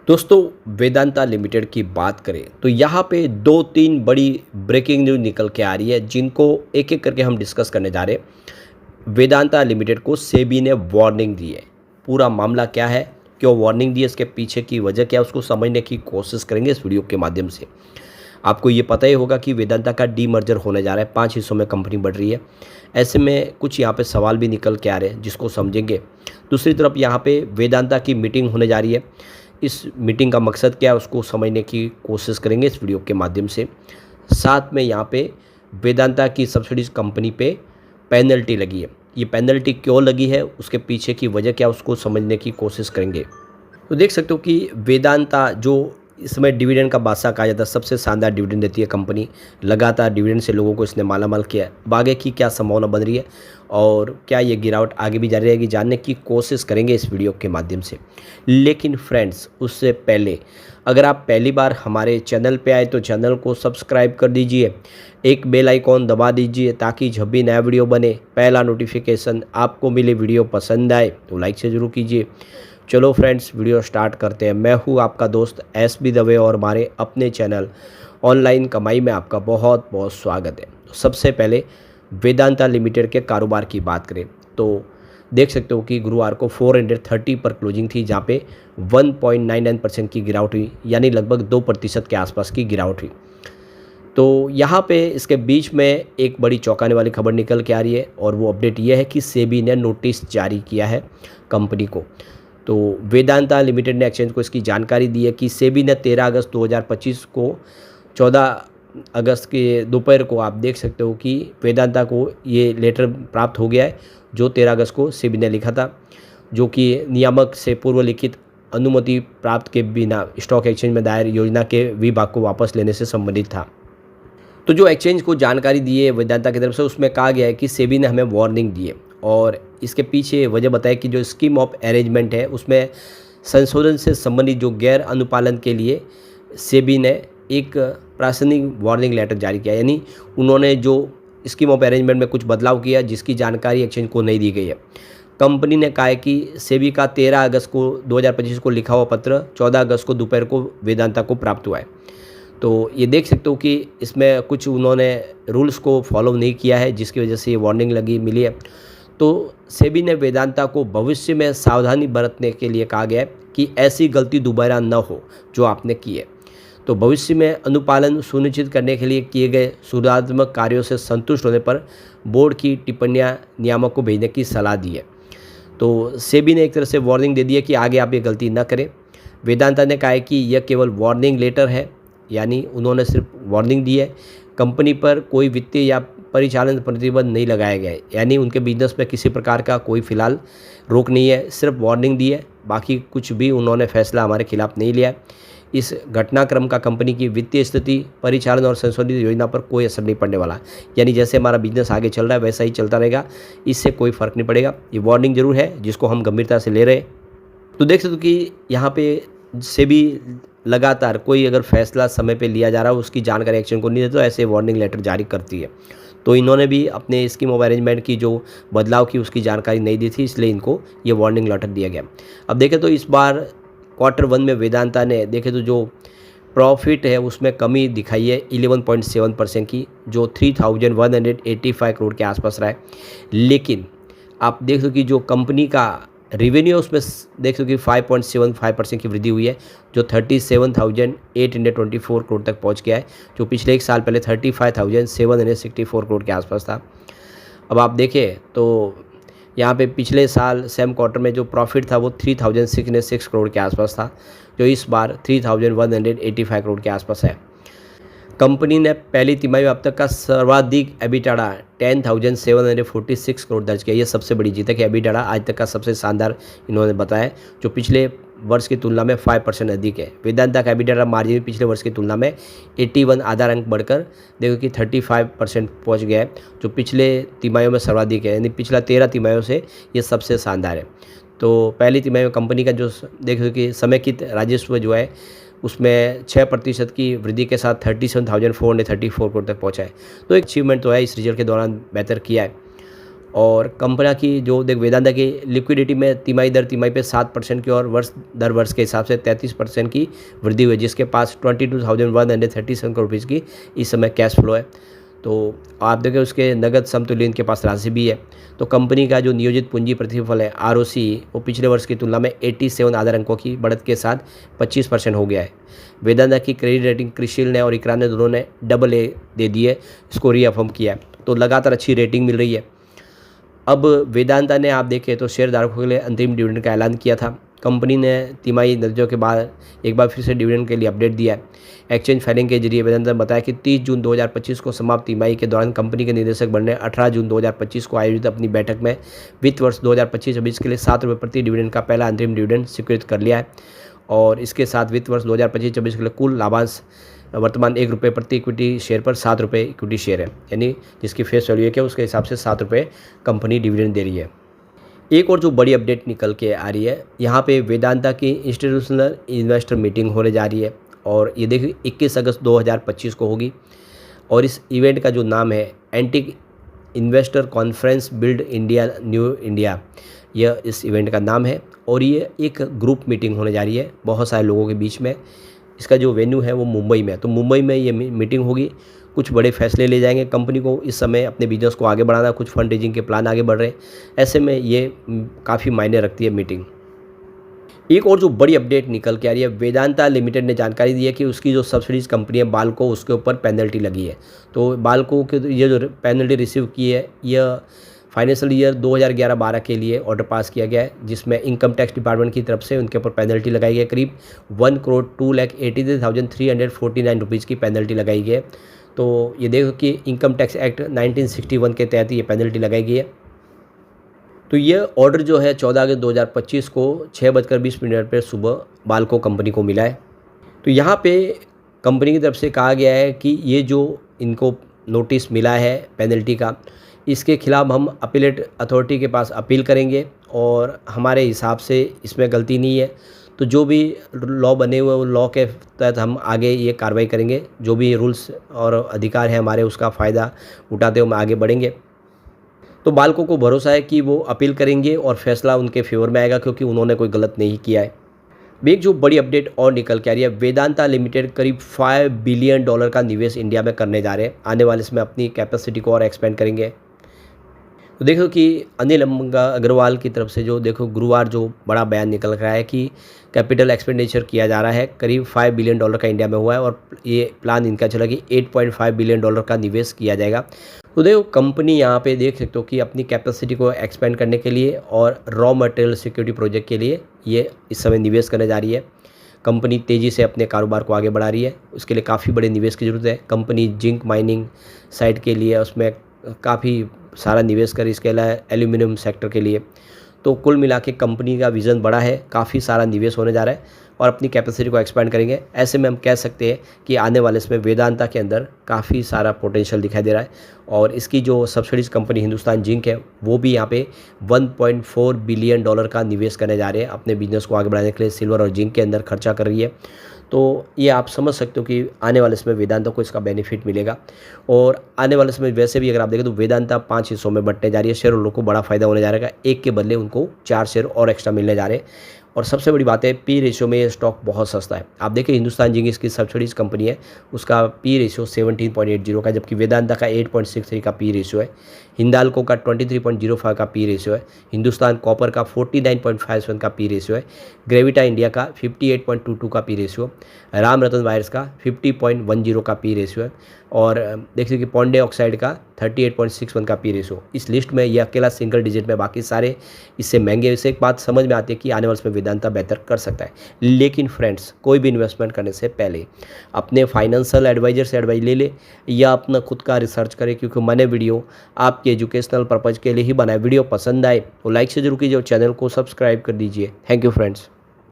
दोस्तों, वेदांता लिमिटेड की बात करें तो यहाँ पे 2-3 बड़ी ब्रेकिंग न्यूज़ निकल के आ रही है, जिनको एक-एक करके हम डिस्कस करने जा रहे हैं। वेदांता लिमिटेड को सेबी ने वार्निंग दी है। पूरा मामला क्या है, क्यों वार्निंग दी है, इसके पीछे की वजह क्या है, उसको समझने की कोशिश करेंगे इस वीडियो के माध्यम से। आपको ये पता ही होगा कि वेदांता का डीमर्जर होने जा रहा है, 5 हिस्सों में कंपनी बढ़ रही है। ऐसे में कुछ यहाँ पे सवाल भी निकल के आ रहे हैं, जिसको समझेंगे। दूसरी तरफ यहाँ पे वेदांता की मीटिंग होने जा रही है। इस मीटिंग का मकसद क्या है, उसको समझने की कोशिश करेंगे इस वीडियो के माध्यम से। साथ में यहाँ पे वेदांता की सब्सिडीज कंपनी पे पेनल्टी लगी है। ये पेनल्टी क्यों लगी है, उसके पीछे की वजह क्या है, उसको समझने की कोशिश करेंगे। तो देख सकते हो कि वेदांता जो इस समय डिविडेंड का बादशाह कहा जाता है, सबसे शानदार डिविडेंड देती है कंपनी। लगातार डिविडेंड से लोगों को इसने मालामाल किया है। अब आगे की क्या संभावना बन रही है और क्या ये गिरावट आगे भी जारी रहेगी, जानने की कोशिश करेंगे इस वीडियो के माध्यम से। लेकिन फ्रेंड्स, उससे पहले अगर आप पहली बार हमारे चैनल पे आए तो चैनल को सब्सक्राइब कर दीजिए, एक बेल आइकॉन दबा दीजिए, ताकि जब भी नया वीडियो बने पहला नोटिफिकेशन आपको मिले। वीडियो पसंद आए तो लाइक से ज़रूर कीजिए। चलो फ्रेंड्स, वीडियो स्टार्ट करते हैं। मैं हूँ आपका दोस्त एसबी दवे और हमारे अपने चैनल ऑनलाइन कमाई में आपका बहुत बहुत स्वागत है। तो सबसे पहले वेदांता लिमिटेड के कारोबार की बात करें तो देख सकते हो कि गुरुवार को 430 पर क्लोजिंग थी, जहाँ पे 1.99% की गिरावट हुई, यानी लगभग 2% के आसपास की गिरावट हुई। तो यहाँ पे इसके बीच में एक बड़ी चौंकाने वाली खबर निकल के आ रही है, और वो अपडेट ये है कि सेबी ने नोटिस जारी किया है कंपनी को। तो वेदांता लिमिटेड ने एक्सचेंज को इसकी जानकारी दी है कि सेबी ने 13 अगस्त 2025 को 14 अगस्त के दोपहर को आप देख सकते हो कि वेदांता को ये लेटर प्राप्त हो गया है, जो 13 अगस्त को सेबी ने लिखा था, जो कि नियामक से पूर्व लिखित अनुमति प्राप्त के बिना स्टॉक एक्सचेंज में दायर योजना के विभाग को वापस लेने से संबंधित था। तो जो एक्सचेंज को जानकारी दी है वेदांता की तरफ से, उसमें कहा गया है कि सेबी ने हमें वार्निंग दी है, और इसके पीछे वजह बताया कि जो स्कीम ऑफ अरेंजमेंट है उसमें संशोधन से संबंधित जो गैर अनुपालन के लिए सेबी ने एक प्रासंगिक वार्निंग लेटर जारी किया। यानी उन्होंने जो स्कीम ऑफ अरेंजमेंट में कुछ बदलाव किया, जिसकी जानकारी एक्सचेंज को नहीं दी गई है। कंपनी ने कहा है कि सेबी का 13 अगस्त को 2025 को लिखा हुआ पत्र 14 अगस्त को दोपहर को वेदांता को प्राप्त हुआ है। तो ये देख सकते हो कि इसमें कुछ उन्होंने रूल्स को फॉलो नहीं किया है, जिसकी वजह से ये वार्निंग मिली है। तो सेबी ने वेदांता को भविष्य में सावधानी बरतने के लिए कहा गया है कि ऐसी गलती दोबारा न हो जो आपने की है। तो भविष्य में अनुपालन सुनिश्चित करने के लिए किए गए सुधारात्मक कार्यों से संतुष्ट होने पर बोर्ड की टिप्पणियां नियामक को भेजने की सलाह दी है। तो सेबी ने एक तरह से वार्निंग दे दी है कि आगे आप ये गलती न करें। वेदांता ने कहा है कि यह केवल वार्निंग लेटर है, यानी उन्होंने सिर्फ वार्निंग दी है। कंपनी पर कोई वित्तीय या परिचालन प्रतिबंध नहीं लगाया गया है, यानी उनके बिजनेस में किसी प्रकार का कोई फिलहाल रोक नहीं है, सिर्फ वार्निंग दी है। बाकी कुछ भी उन्होंने फैसला हमारे खिलाफ नहीं लिया। इस घटनाक्रम का कंपनी की वित्तीय स्थिति, परिचालन और संशोधित योजना पर कोई असर नहीं पड़ने वाला। यानी जैसे हमारा बिजनेस आगे चल रहा है वैसा ही चलता रहेगा, इससे कोई फ़र्क नहीं पड़ेगा। ये वार्निंग जरूर है, जिसको हम गंभीरता से ले रहे हैं। तो देख सकते हो कि यहाँ पे सेबी लगातार कोई अगर फैसला समय पे लिया जा रहा है, उसकी जानकारी एक्सचेंज को नहीं देता, तो ऐसे वार्निंग लेटर जारी करती है। तो इन्होंने भी अपने स्कीम ऑफ अरेंजमेंट की जो बदलाव की उसकी जानकारी नहीं दी थी, इसलिए इनको ये वार्निंग लेटर दिया गया। अब देखें तो इस बार क्वार्टर 1 में वेदांता ने देखें तो जो प्रॉफिट है उसमें कमी दिखाई है 11.7% की, जो 3185 करोड़ के आसपास रहा है। लेकिन आप देख सको कि जो कंपनी का रेवेन्यू उसमें देख सको कि 5.75% की वृद्धि हुई है, जो 37,824 करोड़ तक पहुंच गया है, जो पिछले एक साल पहले 35,764 करोड़ के आसपास था। अब आप देखें तो यहाँ पे पिछले साल सेम क्वार्टर में जो प्रॉफिट था वो 3,606 करोड़ के आसपास था, जो इस बार 3,185 करोड़ के आसपास है। कंपनी ने पहली तिमाही में अब तक का सर्वाधिक एबिटाडा 10,746 करोड़ दर्ज किया। ये सबसे बड़ी जीत है कि एबिटाडा आज तक का सबसे शानदार इन्होंने बताया, जो पिछले वर्ष की तुलना में 5% अधिक है। वेदांता का एबिटाडा मार्जिन पिछले वर्ष की तुलना में 81 आधार अंक बढ़कर देखो कि 35% पहुँच गया है, जो पिछले तिमाहियों में सर्वाधिक है। यानी पिछला 13 तिमाहियों से ये सबसे शानदार है। तो पहली तिमाही में कंपनी का जो देखो कि समेकित राजस्व जो है उसमें 6% की वृद्धि के साथ 37,434 करोड़ तक पहुंचा है। तो एक अचीवमेंट तो है, इस रिजल्ट के दौरान बेहतर किया है। और कंपनी की जो देख वेदांता की लिक्विडिटी में तिमाही दर तिमाही पे 7% की और वर्ष दर वर्ष के हिसाब से 33% की वृद्धि हुई, जिसके पास 22,137 करोड़ रुपीज़ की इस समय कैश फ्लो है। तो आप देखें उसके नगद समतुल्य इनके पास राशि भी है। तो कंपनी का जो नियोजित पूंजी प्रतिफल है आरओसी वो पिछले वर्ष की तुलना में 87 आधार अंकों की बढ़त के साथ 25% हो गया है। वेदांता की क्रेडिट रेटिंग क्रिशिल ने और इकरा ने दोनों ने AA दे दी है, इसको रीअफर्म किया है। तो लगातार अच्छी रेटिंग मिल रही है। अब वेदांता ने आप देखें तो शेयरधारकों के लिए अंतरिम डिविडेंड का ऐलान किया था। कंपनी ने तिमाही नतीजों के बाद एक बार फिर से डिविडेंड के लिए अपडेट दिया है। एक्सचेंज फाइलिंग के जरिए वेदांता ने बताया कि 30 जून 2025 को समाप्त तिमाही के दौरान कंपनी के निदेशक बन ने 18 जून 2025 को आयोजित अपनी बैठक में वित्त वर्ष 2025-26 के लिए ₹7 प्रति डिविडेंड का पहला अंतरिम डिविडेंड स्वीकृत कर लिया है। और इसके साथ वित्त वर्ष 2025-26 के लिए कुल लाभांश वर्तमान ₹1 प्रति इक्विटी शेयर पर ₹7 इक्विटी शेयर है, यानी जिसकी फेस वैल्यू है क्या उसके हिसाब से ₹7 कंपनी डिविडेंड दे रही है। एक और जो बड़ी अपडेट निकल के आ रही है, यहाँ पे वेदांता की इंस्टीट्यूशनल इन्वेस्टर मीटिंग होने जा रही है और ये देखिए 21 अगस्त 2025 को होगी। और इस इवेंट का जो नाम है antique investor conference build India new India, यह इस इवेंट का नाम है। और ये एक ग्रुप मीटिंग होने जा रही है बहुत सारे लोगों के बीच में। इसका जो वेन्यू है वो मुंबई में है, तो मुंबई में ये मीटिंग होगी। कुछ बड़े फैसले ले जाएंगे। कंपनी को इस समय अपने बिजनेस को आगे बढ़ाना, कुछ फंड रेजिंग के प्लान आगे बढ़ रहे हैं। ऐसे में ये काफ़ी मायने रखती है मीटिंग। एक और जो बड़ी अपडेट निकल के आ रही है, वेदांता लिमिटेड ने जानकारी दी है कि उसकी जो सब्सिडीज कंपनी है बाल्को, उसके ऊपर पेनल्टी लगी है। तो बाल्को के ये जो पेनल्टी रिसीव की है, यह फाइनेंशियल ईयर 2011-12 के लिए ऑर्डर पास किया गया है, जिसमें इनकम टैक्स डिपार्टमेंट की तरफ से उनके ऊपर पेनल्टी लगाई गई है। करीब 1,02,83,349 रुपीज़ की पेनल्टी लगाई गई है। तो ये देखो कि इनकम टैक्स एक्ट 1961 के तहत ये पेनल्टी लगाई गई है। तो ये ऑर्डर जो है 14 अगस्त 2025 को 6:20 पर सुबह बाल्को कंपनी को मिला है। तो यहाँ पे कंपनी की तरफ से कहा गया है कि ये जो इनको नोटिस मिला है पेनल्टी का, इसके खिलाफ हम अपीलेट अथॉरिटी के पास अपील करेंगे और हमारे हिसाब से इसमें गलती नहीं है। तो जो भी लॉ बने हुए वो लॉ के तहत हम आगे ये कार्रवाई करेंगे। जो भी रूल्स और अधिकार हैं हमारे, उसका फ़ायदा उठाते हुए हम आगे बढ़ेंगे। तो बाल्को को भरोसा है कि वो अपील करेंगे और फैसला उनके फेवर में आएगा, क्योंकि उन्होंने कोई गलत नहीं किया है। एक जो बड़ी अपडेट और निकल के आ रही है, वेदांता लिमिटेड करीब $5 बिलियन का निवेश इंडिया में करने जा रहे हैं। आने वाले इसमें अपनी कैपेसिटी को और एक्सपेंड करेंगे। तो देखो कि अनिल अग्रवाल की तरफ से जो देखो गुरुवार जो बड़ा बयान निकल रहा है कि कैपिटल एक्सपेंडिचर किया जा रहा है, करीब $5 बिलियन का इंडिया में हुआ है और ये प्लान इनका चला कि $8.5 बिलियन का निवेश किया जाएगा। तो देखो कंपनी यहाँ पे देख सकते हो कि अपनी कैपेसिटी को एक्सपेंड करने के लिए और रॉ मटेरियल सिक्योरिटी प्रोजेक्ट के लिए ये इस समय निवेश करने जा रही है। कंपनी तेज़ी से अपने कारोबार को आगे बढ़ा रही है, उसके लिए काफ़ी बड़े निवेश की ज़रूरत है। कंपनी जिंक माइनिंग साइट के लिए उसमें काफ़ी सारा निवेश कर, इसके अलावा एल्यूमिनियम सेक्टर के लिए। तो कुल मिला के कंपनी का विज़न बड़ा है, काफ़ी सारा निवेश होने जा रहा है और अपनी कैपेसिटी को एक्सपेंड करेंगे। ऐसे में हम कह सकते हैं कि आने वाले इसमें वेदांता के अंदर काफ़ी सारा पोटेंशियल दिखाई दे रहा है। और इसकी जो सब्सिडीज कंपनी हिंदुस्तान जिंक है, वो भी यहाँ पे $1.4 बिलियन का निवेश करने जा रहे हैं। अपने बिजनेस को आगे बढ़ाने के लिए सिल्वर और जिंक के अंदर खर्चा कर रही है। तो ये आप समझ सकते हो कि आने वाले समय वेदांता को इसका बेनिफिट मिलेगा। और आने वाले समय वैसे भी अगर आप देखें तो वेदांता 5 हिस्सों में बंटने जा रही है। शेयर होल्डर को बड़ा फायदा होने जा रहा है, एक के बदले उनको 4 शेयर और एक्स्ट्रा मिलने जा रहे हैं। और सबसे बड़ी बात है, पी रेशियो में ये स्टॉक बहुत सस्ता है। आप देखिए हिंदुस्तान जिंक इसकी सब्सिडीज कंपनी है, उसका पी रेशियो 17.80 का, जबकि वेदांता का 8.63 का पी रेशियो है। हिंदाल्को का 23.05 का पी रेशियो है। हिंदुस्तान कॉपर का 49.57 का पी रेशियो है। ग्रेविटा इंडिया का 58.22 का पी रेशियो। राम रतन वायर्स का 50.10 का पी रेशियो है। और देखिए कि पॉन्डे ऑक्साइड का 38.61 का पी रेशियो। इस लिस्ट में ये अकेला सिंगल डिजिट में, बाकी सारे इससे महंगे। इससे एक बात समझ में आती है कि आने वाले में वेदांता बेहतर कर सकता है। लेकिन फ्रेंड्स, कोई भी इन्वेस्टमेंट करने से पहले अपने फाइनेंशियल एडवाइजर से एडवाइस ले ले या अपना खुद का रिसर्च करें, क्योंकि मैंने वीडियो आपके एजुकेशनल पर्पज़ के लिए ही बनाया। वीडियो पसंद आए तो लाइक से जरूर कीजिए और चैनल को सब्सक्राइब कर दीजिए। Thank you friends.